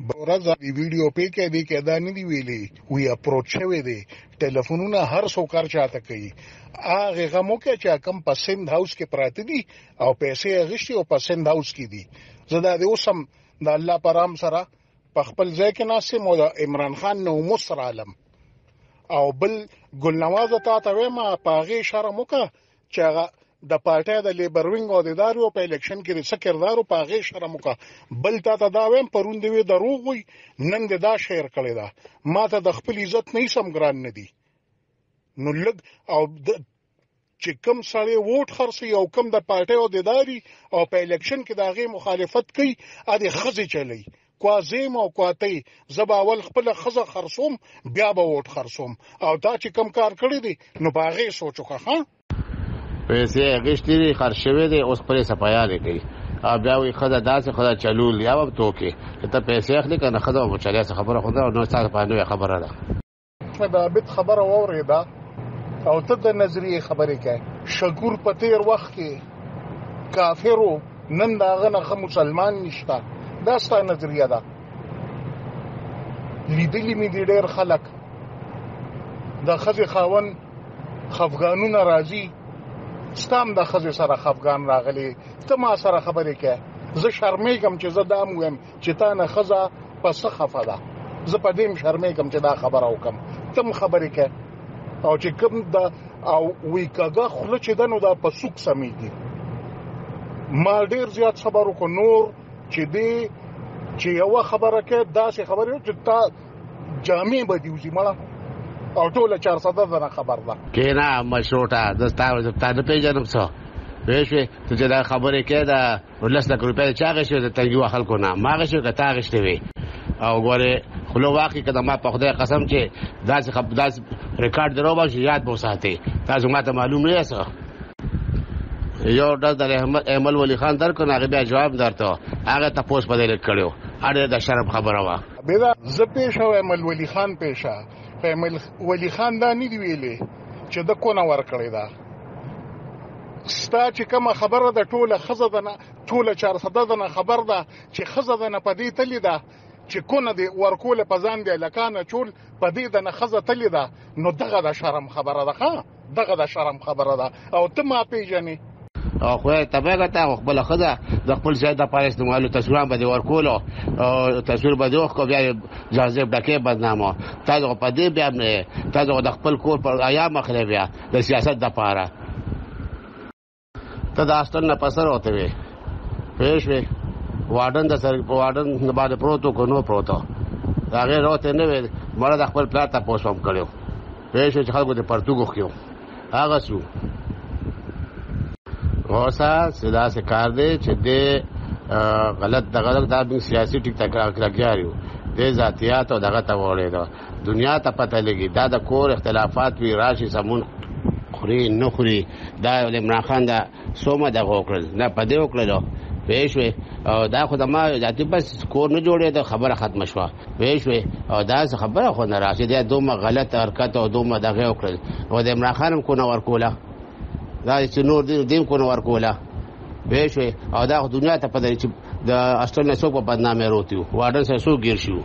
ورځ دی ویډیو پې کې دی کې دا نه دی ویلي وی اپروچ شوی دی ټلیفونونه هر څو کار چاته کوي هغه غمو کې چې کم په سند هاوس کې پراته دي او پیسې غشتي او په سند هاوس کې دي زدا دی اوسم د الله پرام سره په خپل ځای کې ناسم او عمران خان نو مصر عالم او بل ګل نواز ته وایم پاغه شرم وکړه چې هغه د پارټي د لیبر وینګ او د ادارو په الیکشن کې سکردارو پاغه شرم وکړه بل ته دا وایم پرون دی دروغ وي نن دا شیر کړی دا ما ته د خپل عزت نه سم ګران نه دی نو لګ او چې کم سړی ووټ خرڅي او کم د پارټي او د اداري او په الیکشن کې داغه مخالفت کوي ا دې خزي چلی کوازیم او کواتي زباول خپل خزه خرصوم بیا به ووټ خرصوم او دا چې کم کار کړی دی نو باغې سوچوخه ها پیسې غشتري خرڅوي دي اوس پرې صفایاله کوي بیا وی خزه داسې خزه چلول یا وب توکي ته پیسې اخلي کنه خزه او چلیا خبره خو نو تاسو باندې خبره ده دا بیت خبره وریدا او ته د نظریه خبرې کوي شکور په تیر وخت کې کافرو نن داغه نه مسلمان نشته دا ستاسو نظریه ده لیدلی می دي ډېر خلک د خزه خاون خفغانونه راځي ستام د خزه سره خفغان راغلي ته ما سره خبرې کوي زه شرمېږم چې زه دام ویم چې تا نه خزه پس خفه ده زه په دې شرمېږم چې دا خبره وکم تم خبرې کوي او چې کوم دا او وی کاغه خله چې دنو دا په سوق سمېږي ما ډېر زیات صبر وکړ نور چې دی چې یو خبره کې داسې خبره چې تا جامع بدیوزي مړه او ټوله 400 دغه خبر ده کینا مشروطه دستا نه پیژنم څه وېښه ته دا خبره کې دا 10 لک روپۍ چاغه شو د تنګو خلکو نه ماغه شو کته غشته وي او ګوره خلو واقعي کده ما په خدای قسم چې داسې ریکارډ درو به یاد بو ساتي تاسو ماته معلوم نه یسه یو د احمد ولی خان درکو هغه بیا جواب درته هغه تاسو په دې کړو اړه د شرم خبره وا بیا ز پېښه احمد ولی خان پېښه احمد ولی خان دا نه دی ویلي چې د کو نه ور کړی دا ستا چې کومه خبره د ټوله خزه ده ټوله 400 ده خبر ده چې خزه ده په دې تلی ده چې کونه دی ورکول په ځان دی لکانه چول په دې د نخزه تلی ده نو دغه د شرم خبره ده ښا دغه د شرم خبره ده او ته ما پیژنې او خو تبعه ته خپل خزه د خپل ځای د پاره استعمالو تصویر به ورکول او تصویر به دوه کو بیا جاذب ډکه بدنامه تاسو په دې بیا نه تاسو د خپل کور پر آیا مخله بیا د سیاست د پاره ته د اصل نه پسر ہوتے وي پېښې واردن د سر په واردن نه باندې پروتو کو نو پروتو دا غیر ہوتے نه وي مړه د خپل پلاټه پوسوم کړو پېښې چې خلکو د پرتګو خيو هغه سو اوسه سدا سے کار دی چې د غلط د سیاسي ټیک ټاک راګیارو د ذاتيات او دغه ته وړي دا دنیا ته پته لګي دا د کور اختلافات وی راشي سمون خوري نخوري دا عمران خان دا سومه د وکړل نه پدې وکړل پېښوي او دا خو د ما ذاتي بس کور نه جوړې د خبره ختم شوه پېښوي او دا خبره خو نه راشي دا دومره غلط حرکت او دومره دغه وکړل او د عمران خان کو نه ورکوله دا چې نور دین کو نه ورکوله پېښوي او دا دنیا ته پدې چې د اصل نه څوک په بدنامه وروتیو واردن سره څوک ګیر شو